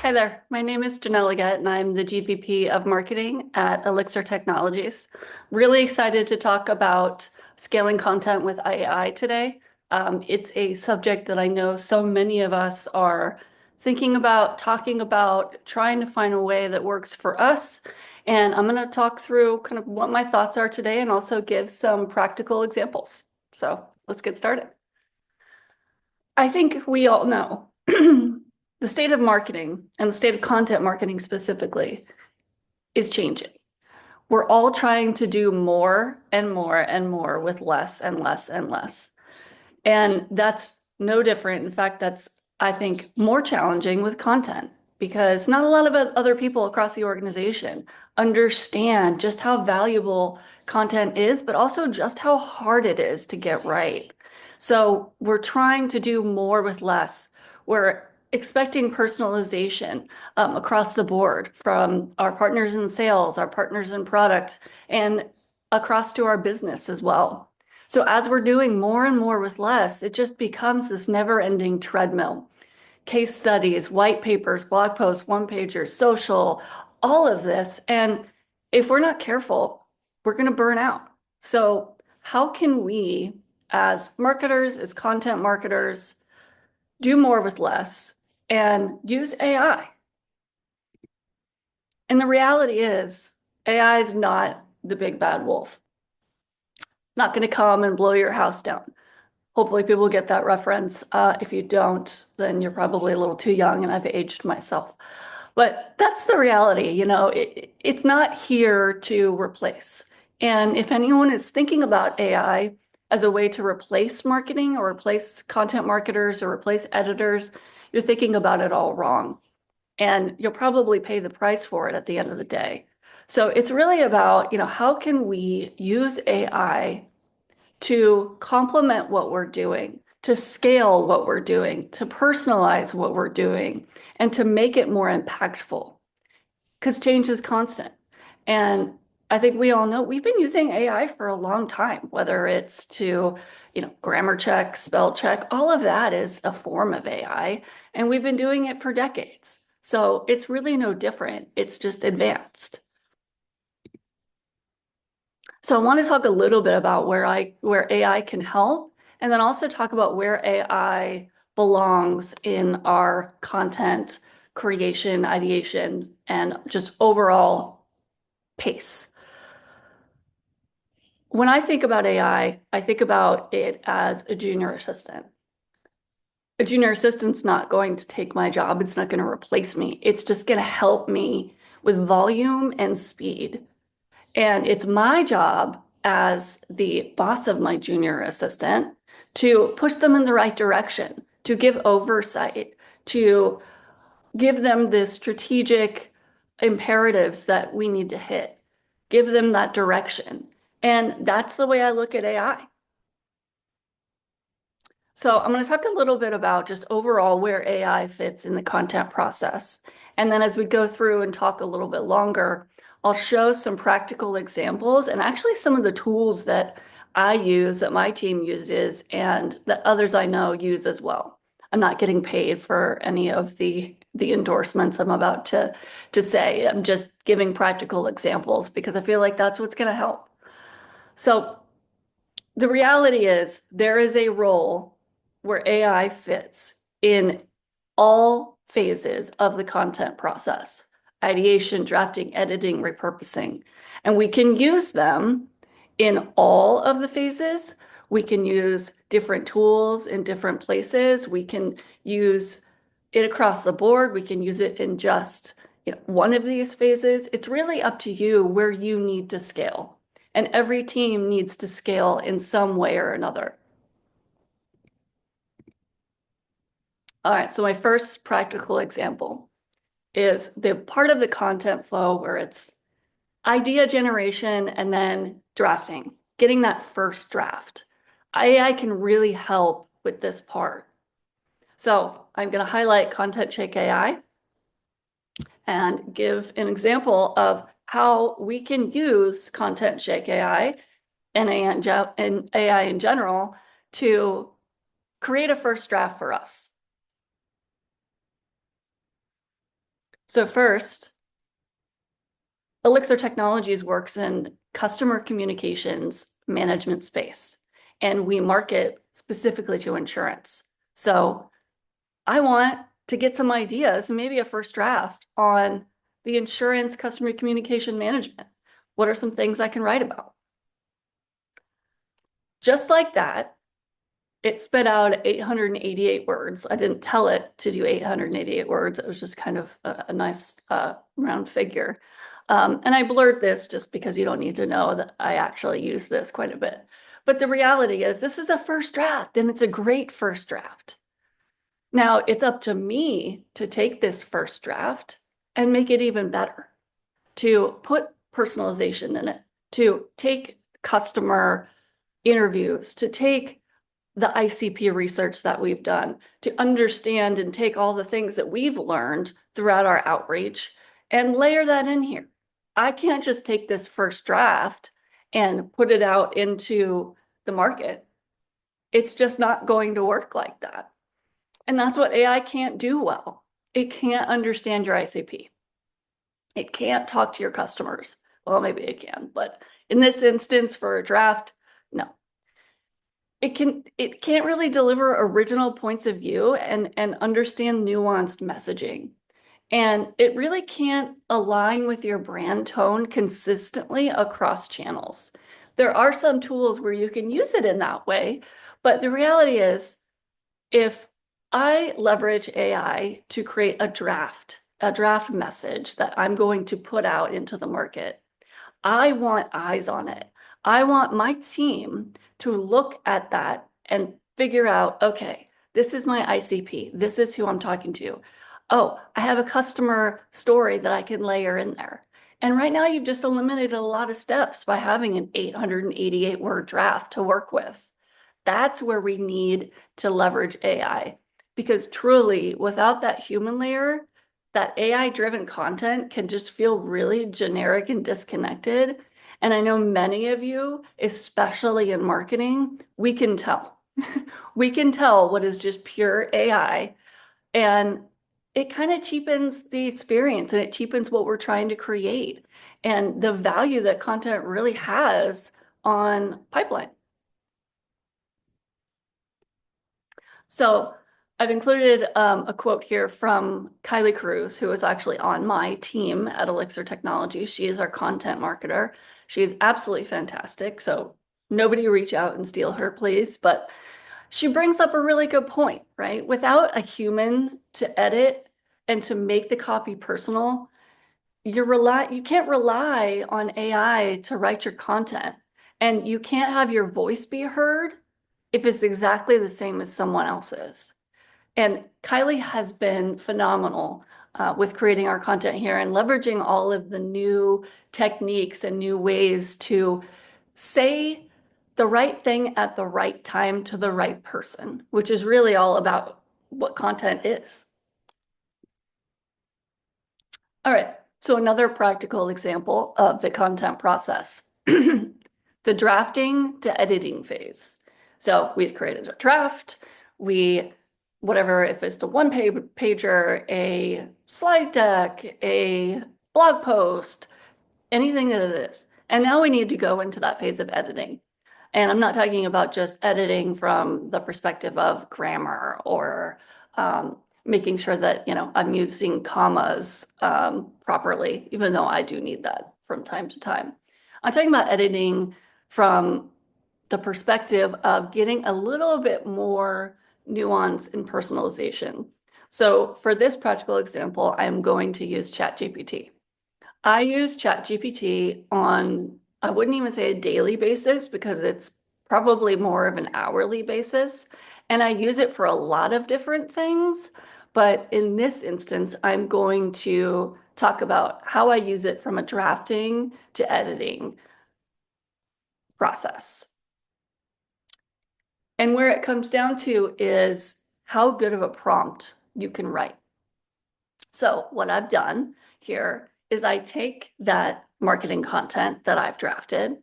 Hi there, my name is Janelle Laguette and I'm the GVP of Marketing at Elixir Technologies. Really excited to talk about scaling content with AI today. It's a subject that I know so many of us are thinking about, talking about, trying to find a way that works for us. And I'm going to talk through kind of what my thoughts are today and also give some practical examples. So let's get started. I think we all know the state of marketing and the state of content marketing specifically is changing. We're all trying to do more and more and more with less and less and less. And that's no different. In fact, that's, I think, more challenging with content because not a lot of other people across the organization understand just how valuable content is, but also just how hard it is to get right. So we're trying to do more with less. We're expecting personalization across the board from our partners in sales, our partners in product, and across to our business as well. So as we're doing more and more with less, it just becomes this never-ending treadmill. Case studies, white papers, blog posts, one-pagers, social, all of this. And if we're not careful, we're going to burn out. So how can we, as marketers, as content marketers, do more with less and use AI? And the reality is, AI is not the big bad wolf. Not going to come and blow your house down. Hopefully people get that reference. If you don't, then you're probably a little too young and I've aged myself. But that's the reality, it's not here to replace. And if anyone is thinking about AI as a way to replace marketing or replace content marketers or replace editors, you're thinking about it all wrong. And you'll probably pay the price for it at the end of the day. So it's really about, how can we use AI to complement what we're doing, to scale what we're doing, to personalize what we're doing, and to make it more impactful. Because change is constant. And I think we all know we've been using AI for a long time, whether it's to, grammar check, spell check, all of that is a form of AI. And we've been doing it for decades. So it's really no different. It's just advanced. So I want to talk a little bit about where AI can help, and then also talk about where AI belongs in our content creation, ideation, and just overall pace. When I think about AI, I think about it as a junior assistant. A junior assistant's not going to take my job. It's not going to replace me. It's just going to help me with volume and speed. And it's my job as the boss of my junior assistant to push them in the right direction, to give oversight, to give them the strategic imperatives that we need to hit, give them that direction. And that's the way I look at AI. So I'm going to talk a little bit about just overall where AI fits in the content process. And then as we go through and talk a little bit longer, I'll show some practical examples and actually some of the tools that I use, that my team uses, and that others I know use as well. I'm not getting paid for any of the endorsements I'm about to say. I'm just giving practical examples because I feel like that's what's going to help. So the reality is there is a role where AI fits in all phases of the content process: ideation, drafting, editing, repurposing. And we can use them in all of the phases. We can use different tools in different places. We can use it across the board. We can use it in just one of these phases. It's really up to you where you need to scale. And every team needs to scale in some way or another. All right, so my first practical example is the part of the content flow where it's idea generation and then drafting, getting that first draft. AI can really help with this part. So I'm going to highlight Content Shake AI and give an example of how we can use Content Shake AI and AI in general to create a first draft for us. So first, Elixir Technologies works in customer communications management space, and we market specifically to insurance. So I want to get some ideas, maybe a first draft on the insurance customer communication management. What are some things I can write about? Just like that, it spit out 888 words. I didn't tell it to do 888 words. It was just kind of a nice round figure. And I blurred this just because you don't need to know that I actually use this quite a bit. But the reality is this is a first draft, and it's a great first draft. Now it's up to me to take this first draft and make it even better, to put personalization in it, to take customer interviews, to take the ICP research that we've done, to understand and take all the things that we've learned throughout our outreach and layer that in here. I can't just take this first draft and put it out into the market. It's just not going to work like that. And that's what AI can't do well. It can't understand your ICP. It can't talk to your customers. Well, maybe it can, but in this instance for a draft, no. It can't really deliver original points of view and understand nuanced messaging. And it really can't align with your brand tone consistently across channels. There are some tools where you can use it in that way, but the reality is, if I leverage AI to create a draft message that I'm going to put out into the market, I want eyes on it. I want my team to look at that and figure out, okay, this is my ICP. This is who I'm talking to. Oh, I have a customer story that I can layer in there. And right now you've just eliminated a lot of steps by having an 888 word draft to work with. That's where we need to leverage AI, because truly without that human layer, that AI-driven content can just feel really generic and disconnected. And I know many of you, especially in marketing, we can tell. We can tell what is just pure AI. And it kind of cheapens the experience, and it cheapens what we're trying to create and the value that content really has on pipeline. So I've included a quote here from Kylie Cruz, who is actually on my team at Elixir Technologies. She is our content marketer. She is absolutely fantastic. So nobody reach out and steal her, please. But she brings up a really good point, right? Without a human to edit and to make the copy personal, you can't rely on AI to write your content. And you can't have your voice be heard if it's exactly the same as someone else's. And Kylie has been phenomenal with creating our content here and leveraging all of the new techniques and new ways to say the right thing at the right time to the right person, which is really all about what content is. All right, so another practical example of the content process, the drafting to editing phase. So we've created a draft, whatever, if it's the one-pager, a slide deck, a blog post, anything that it is. And now we need to go into that phase of editing. And I'm not talking about just editing from the perspective of grammar or making sure that, I'm using commas properly, even though I do need that from time to time. I'm talking about editing from the perspective of getting a little bit more nuance and personalization. So for this practical example, I'm going to use ChatGPT. I use ChatGPT on, I wouldn't even say a daily basis because it's probably more of an hourly basis. And I use it for a lot of different things. But in this instance, I'm going to talk about how I use it from a drafting to editing process. And where it comes down to is how good of a prompt you can write. So what I've done here is I take that marketing content that I've drafted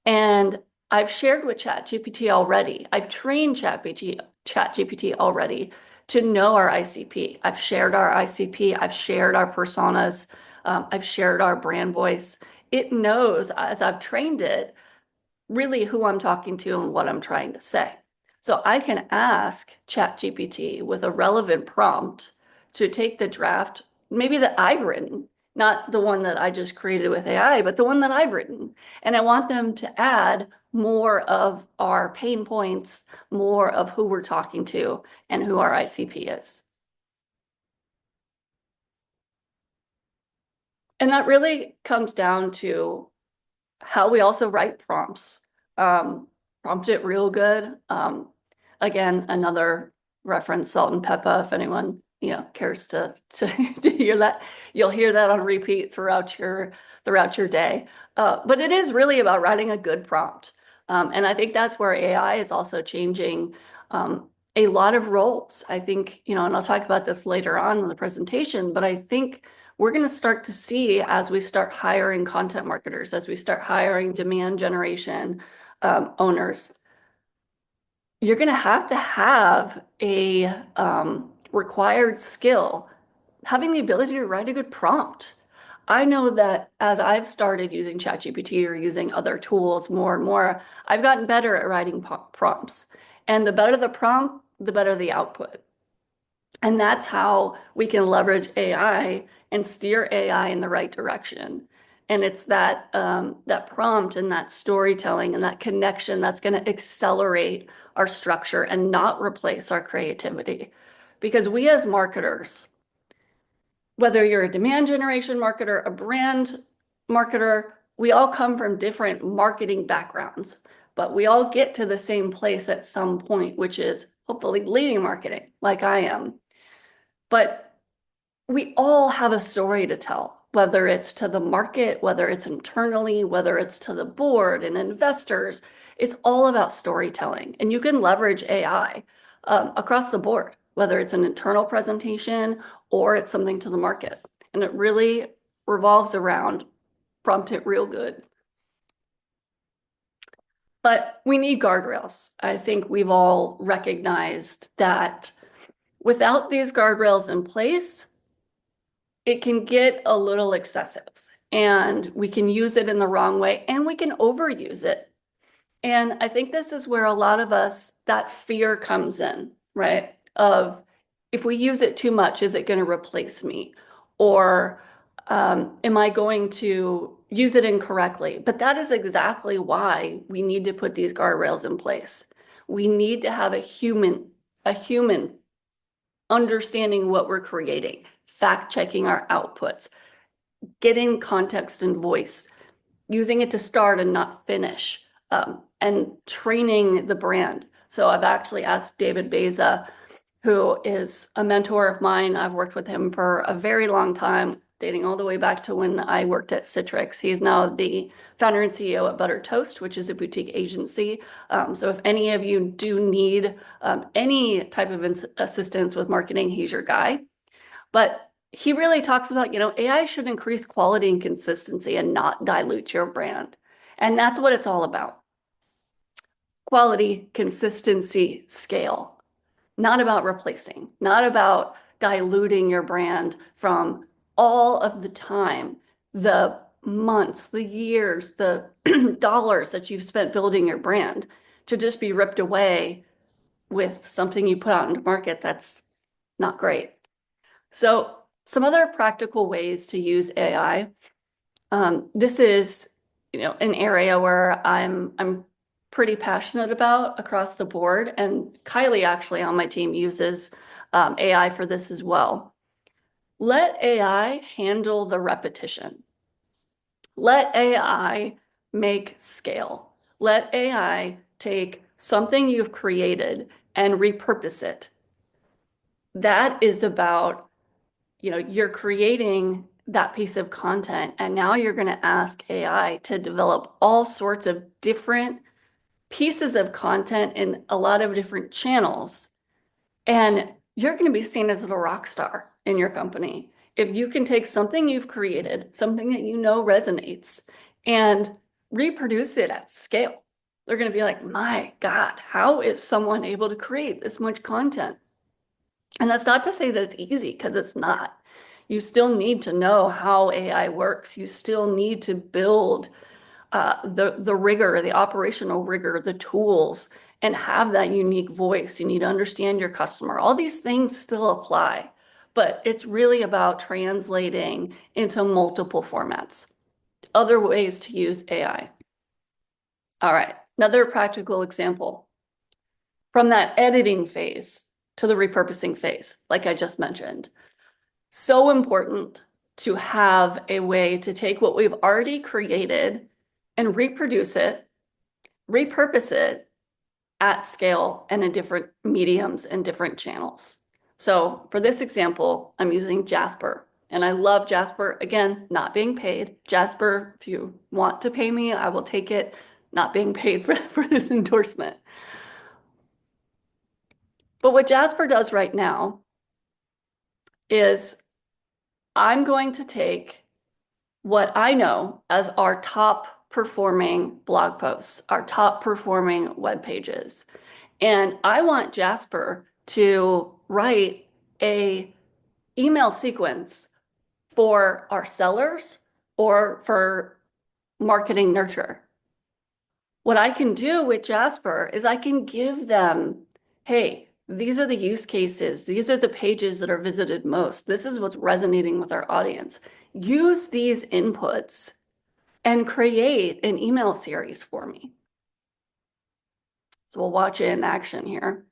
and I've shared with ChatGPT already. I've trained ChatGPT already to know our ICP. I've shared our ICP, I've shared our personas, I've shared our brand voice. It knows, as I've trained it, really who I'm talking to and what I'm trying to say. So I can ask ChatGPT with a relevant prompt to take the draft, maybe that I've written, not the one that I just created with AI, but the one that I've written. And I want them to add more of our pain points, more of who we're talking to and who our ICP is. And that really comes down to how we also write prompts. Prompt it real good. Again, another reference, Salt and Pepper, if anyone, cares to hear that. You'll hear that on repeat throughout your day. But it is really about writing a good prompt. And I think that's where AI is also changing a lot of roles. I think, and I'll talk about this later on in the presentation, but I think we're going to start to see, as we start hiring content marketers, as we start hiring demand generation owners, you're going to have a required skill, having the ability to write a good prompt. I know that as I've started using ChatGPT or using other tools more and more, I've gotten better at writing prompts. And the better the prompt, the better the output. And that's how we can leverage AI and steer AI in the right direction. And it's that prompt and that storytelling and that connection that's going to accelerate our structure and not replace our creativity. Because we as marketers, whether you're a demand generation marketer, a brand marketer, we all come from different marketing backgrounds, but we all get to the same place at some point, which is hopefully leading marketing, like I am. But we all have a story to tell, whether it's to the market, whether it's internally, whether it's to the board and investors. It's all about storytelling. And you can leverage AI across the board, whether it's an internal presentation or it's something to the market. And it really revolves around prompt it real good. But we need guardrails. I think we've all recognized that without these guardrails in place, it can get a little excessive and we can use it in the wrong way and we can overuse it. And I think this is where a lot of us, that fear comes in, right? Of if we use it too much, is it going to replace me? Or am I going to use it incorrectly? But that is exactly why we need to put these guardrails in place. We need to have a human understanding what we're creating, fact checking our outputs, getting context and voice, using it to start and not finish, and training the brand. So I've actually asked David Beza, who is a mentor of mine. I've worked with him for a very long time, dating all the way back to when I worked at Citrix. He's now the founder and CEO at Butter Toast, which is a boutique agency. So if any of you do need any type of assistance with marketing, he's your guy. But he really talks about, AI should increase quality and consistency and not dilute your brand. And that's what it's all about. Quality, consistency, scale. Not about replacing, not about diluting your brand from all of the time, the months, the years, the dollars that you've spent building your brand to just be ripped away with something you put out into market that's not great. So some other practical ways to use AI. This is, an area where I'm pretty passionate about across the board, and Kylie actually on my team uses AI for this as well. Let AI handle the repetition. Let AI make scale. Let AI take something you've created and repurpose it. That is about, you're creating that piece of content, and now you're going to ask AI to develop all sorts of different pieces of content in a lot of different channels. And you're going to be seen as a rock star in your company if you can take something you've created, something that you know resonates, and reproduce it at scale. They're going to be like, my God, how is someone able to create this much content? And that's not to say that it's easy, because it's not. You still need to know how AI works. You still need to build the rigor, the operational rigor, the tools, and have that unique voice. You need to understand your customer. All these things still apply, but it's really about translating into multiple formats, other ways to use AI. All right, another practical example from that editing phase to the repurposing phase, like I just mentioned. So important to have a way to take what we've already created and reproduce it, repurpose it at scale and in different mediums and different channels. So for this example, I'm using Jasper. And I love Jasper. Again, not being paid. Jasper, if you want to pay me, I will take it. Not being paid for this endorsement. But what Jasper does right now is I'm going to take what I know as our top performing blog posts, our top performing web pages. And I want Jasper to write a email sequence for our sellers or for marketing nurture. What I can do with Jasper is I can give them, hey, these are the use cases. These are the pages that are visited most. This is what's resonating with our audience. Use these inputs and create an email series for me. So we'll watch it in action here.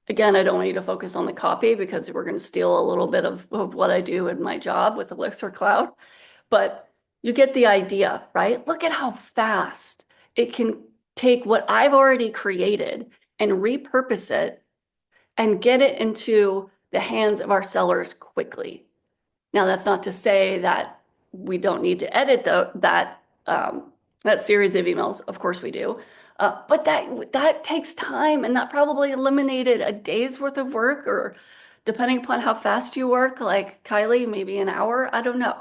Again, I don't want you to focus on the copy because we're going to steal a little bit of what I do in my job with Elixir Cloud. But you get the idea, right? Look at how fast it can take what I've already created and repurpose it and get it into the hands of our sellers quickly. Now, that's not to say that we don't need to edit that series of emails. Of course we do. But that takes time, and that probably eliminated a day's worth of work, or depending upon how fast you work, like Kylie, maybe an hour, I don't know.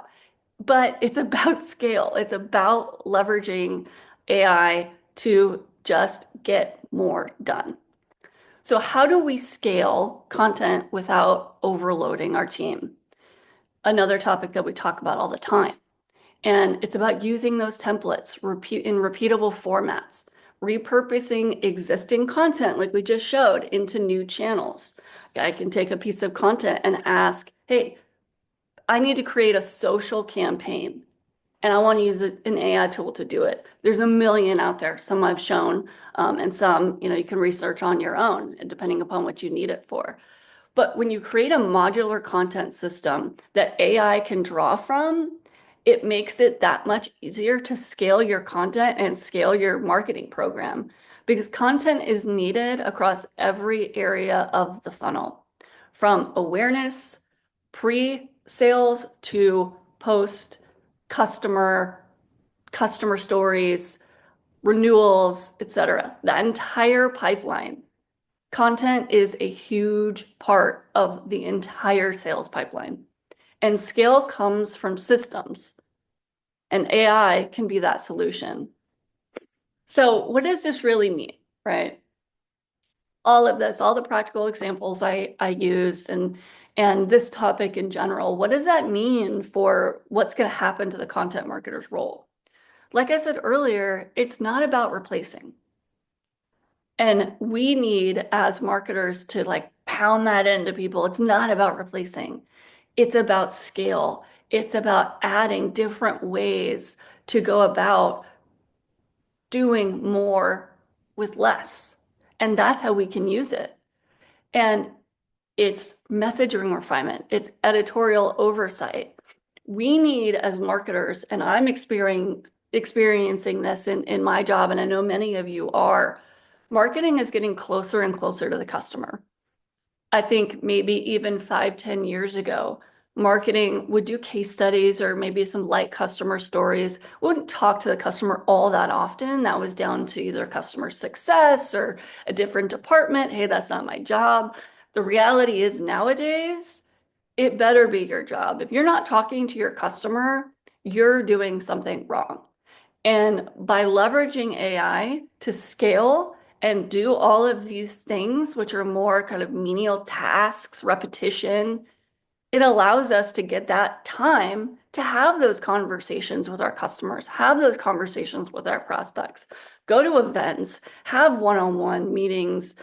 But it's about scale. It's about leveraging AI to just get more done. So how do we scale content without overloading our team? Another topic that we talk about all the time. And it's about using those templates in repeatable formats, repurposing existing content like we just showed into new channels. I can take a piece of content and ask, hey, I need to create a social campaign and I want to use an AI tool to do it. There's a million out there. Some I've shown, and some, you can research on your own, depending upon what you need it for. But when you create a modular content system that AI can draw from, it makes it that much easier to scale your content and scale your marketing program, because content is needed across every area of the funnel, from awareness, pre-sales to post, customer stories, renewals, etc. That entire pipeline. Content is a huge part of the entire sales pipeline. And scale comes from systems, and AI can be that solution. So what does this really mean, right? All of this, all the practical examples I used, and this topic in general, what does that mean for what's going to happen to the content marketer's role? Like I said earlier, it's not about replacing. And we need, as marketers, to like pound that into people. It's not about replacing. It's about scale. It's about adding different ways to go about doing more with less. And that's how we can use it. And it's messaging refinement. It's editorial oversight. We need, as marketers, and I'm experiencing this in my job, and I know many of you are, marketing is getting closer and closer to the customer. I think maybe even 5, 10 years ago, marketing would do case studies or maybe some light customer stories, wouldn't talk to the customer all that often. That was down to either customer success or a different department. Hey, that's not my job. The reality is nowadays, it better be your job. If you're not talking to your customer, you're doing something wrong. And by leveraging AI to scale and do all of these things, which are more kind of menial tasks, repetition, it allows us to get that time to have those conversations with our customers, have those conversations with our prospects, go to events, have one-on-one meetings,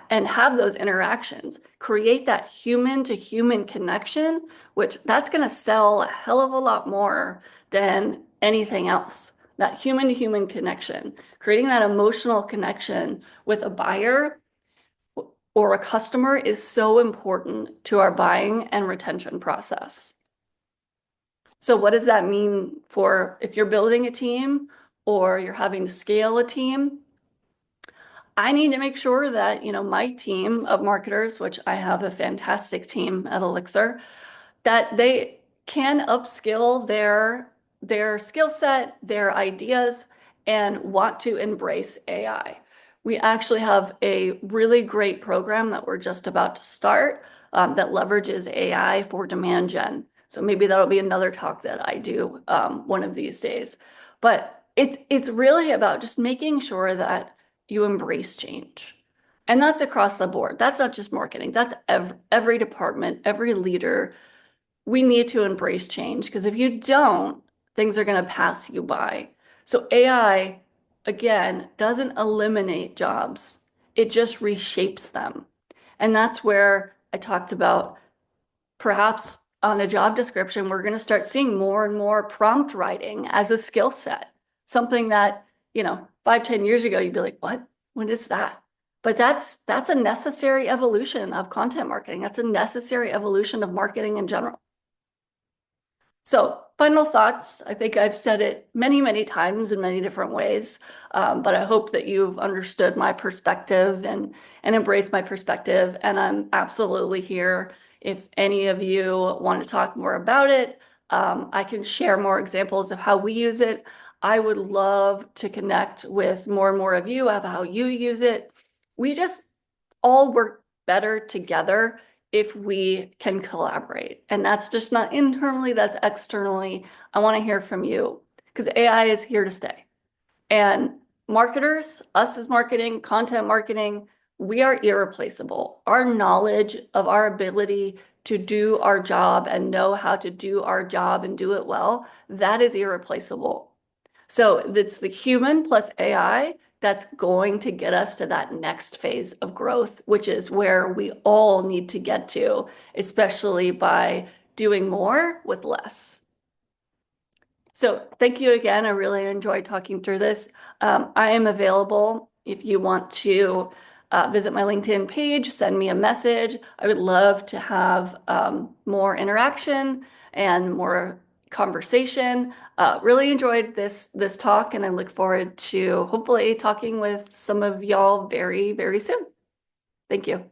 and have those interactions. Create that human-to-human connection, which that's going to sell a hell of a lot more than anything else. That human-to-human connection, creating that emotional connection with a buyer or a customer is so important to our buying and retention process. So what does that mean for if you're building a team or you're having to scale a team? I need to make sure that, my team of marketers, which I have a fantastic team at Elixir, that they can upskill their skill set, their ideas, and want to embrace AI. We actually have a really great program that we're just about to start that leverages AI for demand gen. So maybe that'll be another talk that I do one of these days. But it's really about just making sure that you embrace change. And that's across the board. That's not just marketing. That's every department, every leader. We need to embrace change because if you don't, things are going to pass you by. So AI, again, doesn't eliminate jobs. It just reshapes them. And that's where I talked about perhaps on a job description, we're going to start seeing more and more prompt writing as a skill set. Something that, 5, 10 years ago, you'd be like, what? What is that? But that's a necessary evolution of content marketing. That's a necessary evolution of marketing in general. So final thoughts. I think I've said it many, many times in many different ways, but I hope that you've understood my perspective and embraced my perspective. And I'm absolutely here. If any of you want to talk more about it, I can share more examples of how we use it. I would love to connect with more and more of you of how you use it. We just all work better together if we can collaborate. And that's just not internally, that's externally. I want to hear from you because AI is here to stay. And marketers, us as marketing, content marketing, we are irreplaceable. Our knowledge of our ability to do our job and know how to do our job and do it well, that is irreplaceable. So it's the human plus AI that's going to get us to that next phase of growth, which is where we all need to get to, especially by doing more with less. So thank you again. I really enjoyed talking through this. I am available if you want to visit my LinkedIn page, send me a message. I would love to have more interaction and more conversation. Really enjoyed this talk, and I look forward to hopefully talking with some of y'all very, very soon. Thank you.